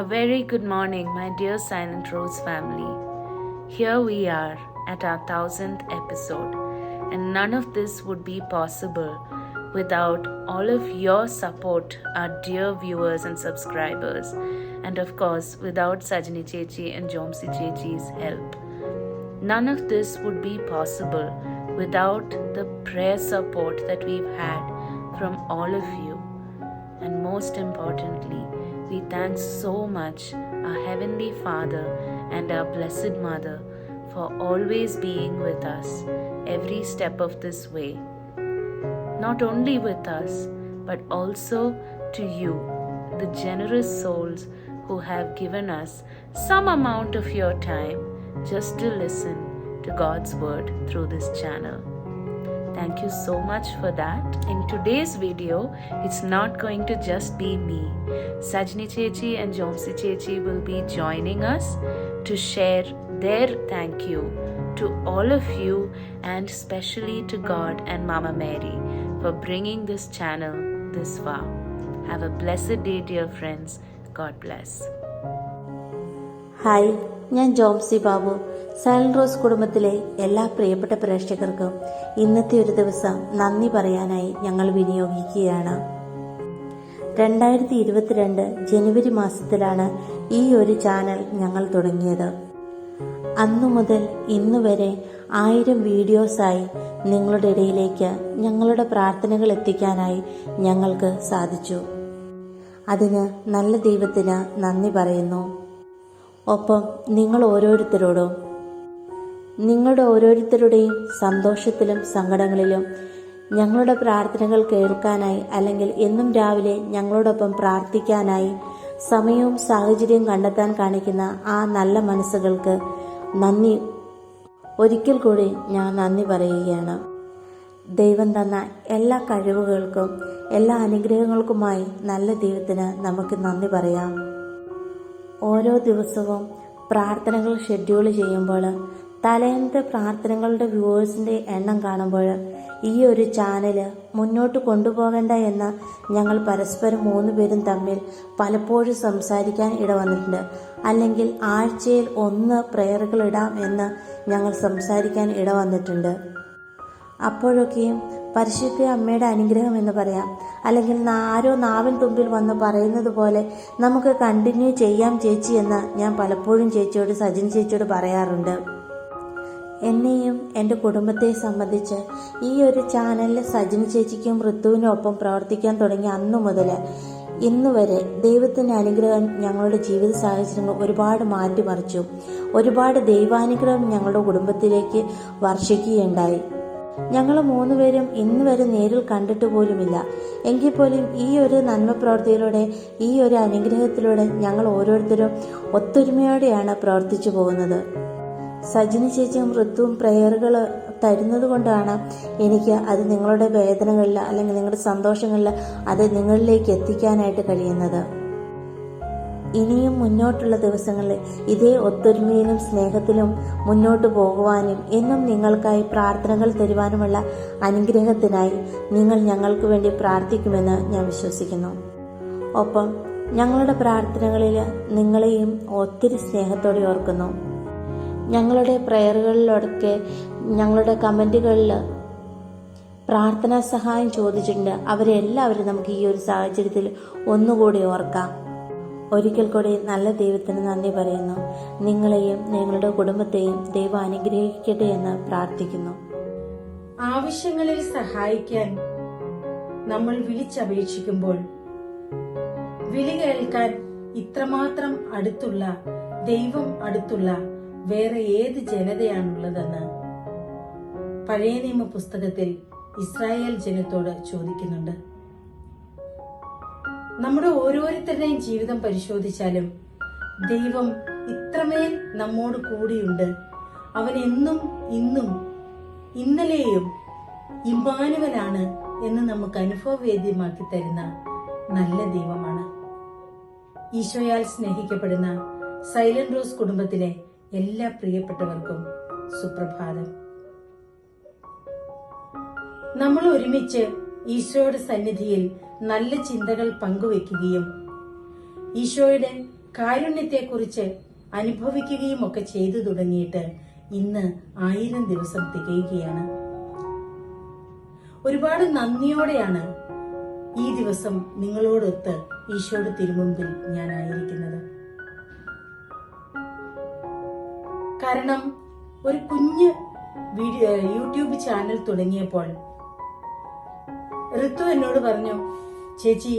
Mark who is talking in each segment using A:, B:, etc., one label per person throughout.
A: A very good morning, my dear Silent Rose family. Here we are at our 1000th episode, and none of this would be possible without all of your support, our dear viewers and subscribers, and of course, without Sajani Chechi and Jomsi Chechi's help. None of this would be possible without the prayer support that we've had from all of you. And most importantly, we thank so much our Heavenly Father and our Blessed Mother for always being with us every step of this way. Not only with us, but also to you, the generous souls who have given us some amount of your time just to listen to God's Word through this channel. Thank you so much for that. In today's video, it's not going to just be me. Sajni Chechi and Jomsi Chechi will be joining us to share their thank you to all of you and especially to God and Mama Mary for bringing this channel this far. Have a blessed day, dear friends. God bless.
B: Hi, ഞാൻ Jomsy Babu. Silent rose കുടുംബത്തിലെ എല്ലാ പ്രിയപ്പെട്ട പ്രേക്ഷകർക്കും ഇന്നത്തെ ഒരു ദിവസം നന്ദി പറയാനായി ഞങ്ങൾ വിനിയോഗിക്കുകയാണ്. 2022 ജനുവരി മാസത്തിലാണ് ഈ ഒരു ചാനൽ ഞങ്ങൾ തുടങ്ങിയത്. അന്നു മുതൽ ഇന്നു വരെ 1000 വീഡിയോസായി നിങ്ങളുടെ ഇടയിലേക്ക് ഞങ്ങളുടെ പ്രാർത്ഥനകൾ എത്തിക്കാനായി ഞങ്ങൾക്ക് സാധിച്ചു. അതിന് നല്ല ദൈവത്തിന് നന്ദി പറയുന്നു. ഒപ്പം നിങ്ങൾ ഓരോരുത്തരോടും നിങ്ങളുടെ ഓരോരുത്തരുടെയും സന്തോഷത്തിലും സങ്കടങ്ങളിലും ഞങ്ങളുടെ പ്രാർത്ഥനകൾ കേൾക്കാനായി അല്ലെങ്കിൽ എന്നും രാവിലെ ഞങ്ങളോടൊപ്പം പ്രാർത്ഥിക്കാനായി സമയവും സാഹചര്യവും കണ്ടെത്താൻ കാണിക്കുന്ന ആ നല്ല മനസ്സുകൾക്ക് നന്ദി. ഒരിക്കൽ കൂടി ഞാൻ നന്ദി പറയുകയാണ്. ദൈവം തന്ന എല്ലാ കഴിവുകൾക്കും എല്ലാ അനുഗ്രഹങ്ങൾക്കുമായി നല്ല ദൈവത്തിന് നമുക്ക് നന്ദി പറയാം. ഓരോ ദിവസവും പ്രാർത്ഥനകൾ ഷെഡ്യൂൾ ചെയ്യുമ്പോൾ തലേന്നത്തെ പ്രാർത്ഥനകളുടെ വ്യൂവേഴ്സിൻ്റെ എണ്ണം കാണുമ്പോൾ ഈ ഒരു ചാനല് മുന്നോട്ട് കൊണ്ടുപോകേണ്ട എന്ന് ഞങ്ങൾ പരസ്പരം 3 പേരും തമ്മിൽ പലപ്പോഴും സംസാരിക്കാൻ ഇടവന്നിട്ടുണ്ട്. അല്ലെങ്കിൽ ആഴ്ചയിൽ 1 പ്രയറുകൾ ഇടാം എന്ന് ഞങ്ങൾ സംസാരിക്കാൻ ഇടവന്നിട്ടുണ്ട്. അപ്പോഴൊക്കെയും പരിശുദ്ധ അമ്മയുടെ അനുഗ്രഹം എന്ന് പറയാം, അല്ലെങ്കിൽ ആരോ നാവിൻ തുമ്പിൽ വന്ന് പറയുന്നത് പോലെ നമുക്ക് കണ്ടിന്യൂ ചെയ്യാം ചേച്ചി എന്ന് ഞാൻ പലപ്പോഴും ചേച്ചിയോട്, സജിൻ ചേച്ചിയോട് പറയാറുണ്ട്. എന്നെയും എൻ്റെ കുടുംബത്തെ സംബന്ധിച്ച് ഈ ഒരു ചാനലിൽ സജിൻ ചേച്ചിക്കും ഋത്തുവിനും ഒപ്പം പ്രവർത്തിക്കാൻ തുടങ്ങിയ അന്നു മുതൽ ഇന്ന് വരെ ദൈവത്തിൻ്റെ അനുഗ്രഹം ഞങ്ങളുടെ ജീവിത സാഹചര്യങ്ങൾ ഒരുപാട് മാറ്റിമറിച്ചു. ഒരുപാട് ദൈവാനുഗ്രഹം ഞങ്ങളുടെ കുടുംബത്തിലേക്ക് വർഷിക്കുകയുണ്ടായി. ഞങ്ങൾ 3 പേരും ഇന്ന് വരെ നേരിൽ കണ്ടിട്ട് പോലുമില്ല. എങ്കിൽ പോലും ഈ ഒരു നന്മ പ്രവൃത്തിയിലൂടെ, ഈ ഒരു അനുഗ്രഹത്തിലൂടെ ഞങ്ങൾ ഓരോരുത്തരും ഒത്തൊരുമയോടെയാണ് പ്രവർത്തിച്ചു പോകുന്നത്. സജിനി ചേച്ചിയും ഋത്തുവും പ്രയറുകൾ തരുന്നത് കൊണ്ടാണ് എനിക്ക് അത് നിങ്ങളുടെ വേദനകളിൽ അല്ലെങ്കിൽ നിങ്ങളുടെ സന്തോഷങ്ങളിൽ അത് നിങ്ങളിലേക്ക് എത്തിക്കാനായിട്ട് കഴിയുന്നത്. ഇനിയും മുന്നോട്ടുള്ള ദിവസങ്ങളിൽ ഇതേ ഒത്തൊരുമയിലും സ്നേഹത്തിലും മുന്നോട്ട് പോകുവാനും എന്നും നിങ്ങൾക്കായി പ്രാർത്ഥനകൾ തരുവാനുമുള്ള അനുഗ്രഹത്തിനായി നിങ്ങൾ ഞങ്ങൾക്ക് വേണ്ടി പ്രാർത്ഥിക്കുമെന്ന് ഞാൻ വിശ്വസിക്കുന്നു. ഒപ്പം ഞങ്ങളുടെ പ്രാർത്ഥനകളിൽ നിങ്ങളെയും ഒത്തിരി സ്നേഹത്തോടെ ഓർക്കുന്നു. ഞങ്ങളുടെ പ്രയറുകളിലൊക്കെ ഞങ്ങളുടെ കമൻറ്റുകളിൽ പ്രാർത്ഥനാ സഹായം ചോദിച്ചിട്ടുണ്ട്. അവരെല്ലാവരും നമുക്ക് ഈ ഒരു സാഹചര്യത്തിൽ ഒന്നുകൂടി ഓർക്കാം. ഒരിക്കൽ കൂടി നല്ല ദൈവത്തിന് നന്ദി പറയുന്നു. നിങ്ങളെയും നിങ്ങളുടെ കുടുംബത്തെയും ദൈവം അനുഗ്രഹിക്കട്ടെ എന്ന് പ്രാർത്ഥിക്കുന്നു.
C: ആവശ്യങ്ങളിൽ സഹായിക്കാൻ നമ്മൾ വിളിച്ചപേക്ഷിക്കുമ്പോൾ വിളി കേൾക്കാൻ ഇത്രമാത്രം അടുത്തുള്ള ദൈവം അടുത്തുള്ള വേറെ ഏത് ജനതയാണുള്ളതെന്ന് പഴയ നിയമ പുസ്തകത്തിൽ ഇസ്രായേൽ ജനത്തോട് ചോദിക്കുന്നുണ്ട്. നമ്മുടെ ഓരോരുത്തരുടെയും ജീവിതം പരിശോധിച്ചാലും ദൈവം ഇത്രമേൽ നമ്മോട് കൂടിയുണ്ട്. അവൻ എന്നും ഇന്നും ഇന്നലെയും ഇമ്മാനുവലാണ് എന്ന് നമുക്ക് അനുഭവവേദ്യമാക്കി തരുന്ന നല്ല ദൈവമാണ്. ഈശോയാൽ സ്നേഹിക്കപ്പെടുന്ന സൈലന്റ് റോസ് കുടുംബത്തിലെ എല്ലാ പ്രിയപ്പെട്ടവർക്കും സുപ്രഭാതം. നമ്മൾ ഒരുമിച്ച് ഈശോയുടെ സന്നിധിയിൽ നല്ല ചിന്തകൾ പങ്കുവെക്കുകയും ഈശോയുടെ കാരുണ്യത്തെക്കുറിച്ച് അനുഭവിക്കുകയും ഒക്കെ ചെയ്തു തുടങ്ങിയിട്ട് ഇന്ന് 1000 ദിവസം തികയുകയാണ്. ഒരുപാട് നന്ദിയോടെയാണ് ഈ ദിവസം നിങ്ങളോടൊത്ത് ഈശോയുടെ തിരുമുമ്പിൽ ഞാനായിരിക്കുന്നത്. കാരണം ഒരു കുഞ്ഞ് യൂട്യൂബ് ചാനൽ തുടങ്ങിയപ്പോൾ ഋതു എന്നോട് പറഞ്ഞു, ചേച്ചി,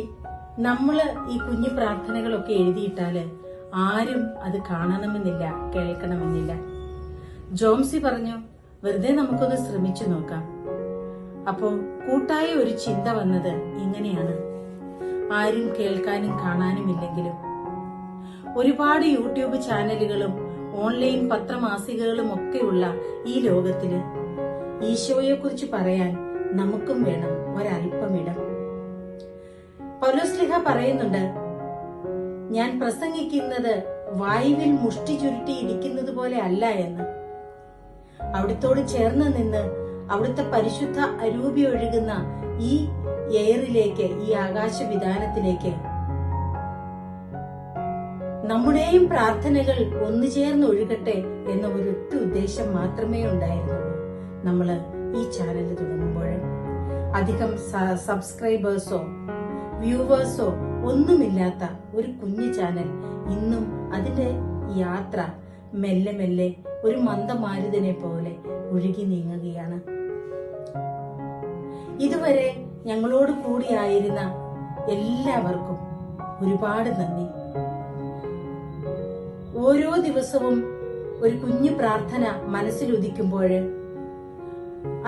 C: നമ്മള് ഈ കുഞ്ഞു പ്രാർത്ഥനകളൊക്കെ എഴുതിയിട്ടാല് ആരും അത് കാണണമെന്നില്ല, കേൾക്കണമെന്നില്ല. ജോംസി പറഞ്ഞു, വെറുതെ നമുക്കൊന്ന് ശ്രമിച്ചു നോക്കാം. അപ്പോ കൂട്ടായ ഒരു ചിന്ത വന്നത് ഇങ്ങനെയാണ്: ആരും കേൾക്കാനും കാണാനും ഇല്ലെങ്കിലും ഒരുപാട് യൂട്യൂബ് ചാനലുകളും ഓൺലൈൻ പത്രമാസികകളും ഒക്കെയുള്ള ഈ ലോകത്തില് ഈശോയെ കുറിച്ച് പറയാൻ നമുക്കും വേണം ഒരല്പമിടം. പൗലോസ്ലീഹ പറയുന്നുണ്ട്, ഞാൻ പ്രസംഗിക്കുന്നത് വായുവിൽ മുഷ്ടി ചുരുട്ടി ഇരിക്കുന്നത് പോലെ അല്ല എന്ന്. അവിടുത്തോട് ചേർന്ന് നിന്ന് അവിടുത്തെ പരിശുദ്ധ അരൂപി ഒഴുകുന്ന ഈ എയറിലേക്ക്, ഈ ആകാശവിധാനത്തിലേക്ക് നമ്മുടെയും പ്രാർത്ഥനകൾ ഒന്നു ചേർന്ന് ഒഴുകട്ടെ എന്ന ഒരൊറ്റ ഉദ്ദേശം മാത്രമേ ഉണ്ടായിരുന്നുള്ളൂ. നമ്മള് ഈ ചാനൽ തുടങ്ങുമ്പോൾ അധികം സബ്സ്ക്രൈബേഴ്സോ വ്യൂവേഴ്സോ ഒന്നുമില്ലാത്ത ഒരു കുഞ്ഞു ചാനൽ ഇന്നും അതിന്റെ യാത്ര മെല്ലെ മെല്ലെ ഒരു മന്ദമാരുതനെ പോലെ ഒഴുകി നീങ്ങുകയാണ്. ഇതുവരെ ഞങ്ങളോട് കൂടിയായിരുന്ന എല്ലാവർക്കും ഒരുപാട് നന്ദി. ഓരോ ദിവസവും ഒരു കുഞ്ഞു പ്രാർത്ഥന മനസ്സിൽ ഉദിക്കുമ്പോൾ,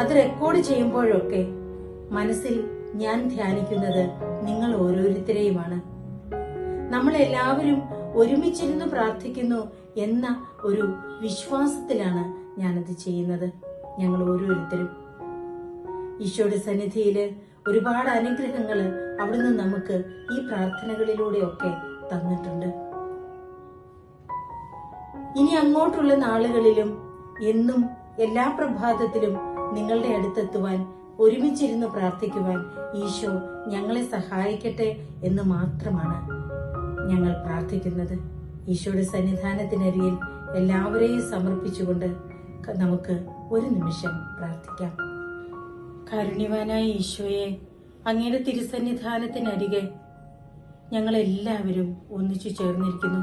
C: അത് റെക്കോർഡ് ചെയ്യുമ്പോഴൊക്കെ മനസ്സിൽ ഞാൻ ധ്യാനിക്കുന്നത് നിങ്ങൾ ഓരോരുത്തരെയുമാണ്. നമ്മളെല്ലാവരും ഒരുമിച്ചിരുന്ന് പ്രാർത്ഥിക്കുന്നു എന്ന ഒരു വിശ്വാസത്തിലാണ് ഞാനത് ചെയ്യുന്നത്. ഞങ്ങൾ ഓരോരുത്തരും ഈശോയുടെ സന്നിധിയില് ഒരുപാട് അനുഗ്രഹങ്ങള് അവിടുന്ന് നമുക്ക് ഈ പ്രാർത്ഥനകളിലൂടെയൊക്കെ തന്നിട്ടുണ്ട്. ഇനി അങ്ങോട്ടുള്ള നാളുകളിലും എന്നും എല്ലാ പ്രഭാതത്തിലും നിങ്ങളുടെ അടുത്തെത്തുവാൻ, ഒരുമിച്ചിരുന്ന് പ്രാർത്ഥിക്കുവാൻ ഈശോ ഞങ്ങളെ സഹായിക്കട്ടെ എന്ന് മാത്രമാണ് ഞങ്ങൾ പ്രാർത്ഥിക്കുന്നത്. ഈശോയുടെ സന്നിധാനത്തിനരികിൽ എല്ലാവരെയും സമർപ്പിച്ചുകൊണ്ട് നമുക്ക് ഒരു നിമിഷം പ്രാർത്ഥിക്കാം. കാരുണ്യവാനായ ഈശോയെ, അങ്ങയുടെ തിരുസന്നിധാനത്തിനരികെ ഞങ്ങളെല്ലാവരും ഒന്നിച്ചു ചേർന്നിരിക്കുന്നു.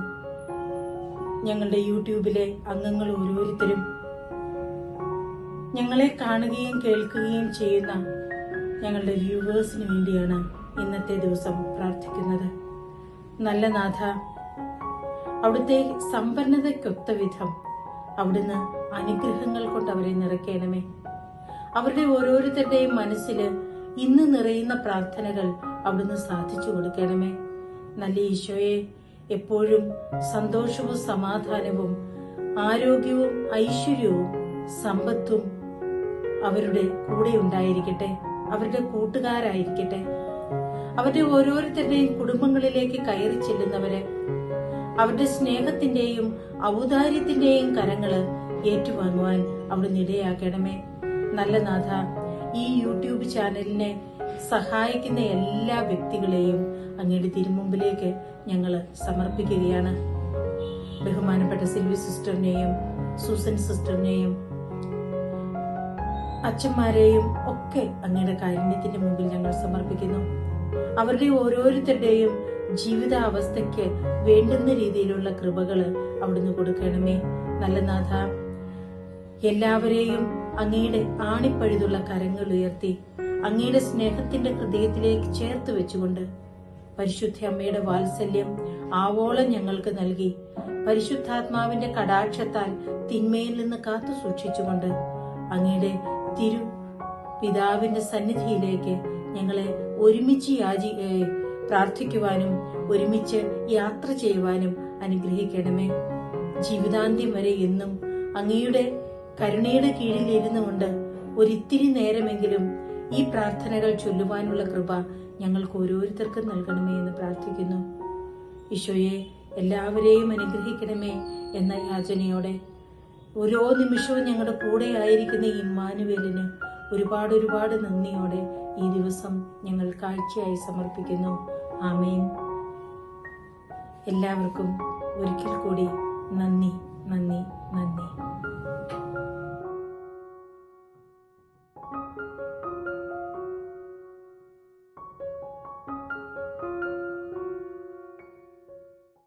C: ഞങ്ങളുടെ യൂട്യൂബിലെ അംഗങ്ങൾ ഓരോരുത്തരും ഞങ്ങളെ കാണുകയും കേൾക്കുകയും ചെയ്യുന്ന ഞങ്ങളുടെ വ്യൂവേഴ്സിന് വേണ്ടിയാണ് ഇന്നത്തെ ദിവസം പ്രാർത്ഥിക്കുന്നത്. നല്ല നാഥ, അവിടുത്തെ സമ്പന്നതയ്ക്കൊത്ത വിധം അവിടുന്ന് അനുഗ്രഹങ്ങൾ കൊണ്ട് അവരെ നിറയ്ക്കണമേ. അവരുടെ ഓരോരുത്തരുടെയും മനസ്സില് ഇന്ന് നിറയുന്ന പ്രാർത്ഥനകൾ അവിടുന്ന് സാധിച്ചു കൊടുക്കണമേ. നല്ല ഈശോയെ, എപ്പോഴും സന്തോഷവും സമാധാനവും ആരോഗ്യവും ഐശ്വര്യവും സമ്പത്തും അവരുടെ കൂടെ ഉണ്ടായിരിക്കട്ടെ, അവരുടെ കൂട്ടുകാരായിരിക്കട്ടെ. അവരുടെ ഓരോരുത്തരുടെയും കുടുംബങ്ങളിലേക്ക് കയറി ചെല്ലുന്നവരെ അവരുടെ സ്നേഹത്തിന്റെയും ഔദാര്യത്തിന്റെയും കരങ്ങള് ഏറ്റുവാങ്ങുവാൻ അവിടുന്ന് ഇടയാക്കണമേ. നല്ല നാഥ, ഈ യൂട്യൂബ് ചാനലിനെ സഹായിക്കുന്ന എല്ലാ വ്യക്തികളെയും അങ്ങയുടെ തിരുമുമ്പിലേക്ക് ഞങ്ങൾ സമർപ്പിക്കുകയാണ്. ബഹുമാനപ്പെട്ട സിൽവി സിസ്റ്ററിനെയും സൂസൻ സിസ്റ്ററിനെയും അച്ഛന്മാരെയും ഒക്കെ അങ്ങയുടെ കാരുണ്യത്തിന്റെ മുമ്പിൽ ഞങ്ങൾ സമർപ്പിക്കുന്നു. അവരുടെ ഓരോരുത്തരുടെയും ജീവിതാവസ്ഥയ്ക്ക് വേണ്ടുന്ന രീതിയിലുള്ള കൃപകള് അവിടുന്ന് കൊടുക്കണമേ. നല്ല നാഥ, എല്ലാവരെയും അങ്ങയുടെ ആണിപ്പഴുതുള്ള കരങ്ങൾ ഉയർത്തി അങ്ങയുടെ സ്നേഹത്തിന്റെ ഹൃദയത്തിലേക്ക് ചേർത്ത് വെച്ചുകൊണ്ട് പരിശുദ്ധ അമ്മയുടെ വാത്സല്യം ആവോളം ഞങ്ങൾക്ക് നൽകി പരിശുദ്ധാത്മാവിന്റെ കടാക്ഷത്താൽ തിന്മയിൽ നിന്ന് കാത്തു സൂക്ഷിച്ചുകൊണ്ട് അങ്ങയുടെ തിരു പിതാവിന്റെ സന്നിധിയിലേക്ക് ഞങ്ങളെ ഒരുമിച്ച് പ്രാർത്ഥിക്കുവാനും ഒരുമിച്ച് യാത്ര ചെയ്യുവാനും അനുഗ്രഹിക്കണമേ. ജീവിതാന്ത്യം വരെ എന്നും അങ്ങയുടെ കരുണയുടെ കീഴിൽ ഇരുന്നു കൊണ്ട് ഒരിത്തിരി നേരമെങ്കിലും ഈ പ്രാർത്ഥനകൾ ചൊല്ലുവാനുള്ള കൃപ ഞങ്ങൾക്ക് ഓരോരുത്തർക്കും നൽകണമേ എന്ന് പ്രാർത്ഥിക്കുന്നു. ഈശോയെ, എല്ലാവരെയും അനുഗ്രഹിക്കണമേ എന്ന യാചനയോടെ ഓരോ നിമിഷവും ഞങ്ങളുടെ കൂടെ ആയിരിക്കുന്ന ഇമ്മാനുവേലിന് ഒരുപാട് നന്ദിയോടെ ഈ ദിവസം ഞങ്ങൾ കാഴ്ചയായി സമർപ്പിക്കുന്നു. ആമേൻ. എല്ലാവർക്കും ഒരിക്കൽ കൂടി നന്ദി നന്ദി നന്ദി.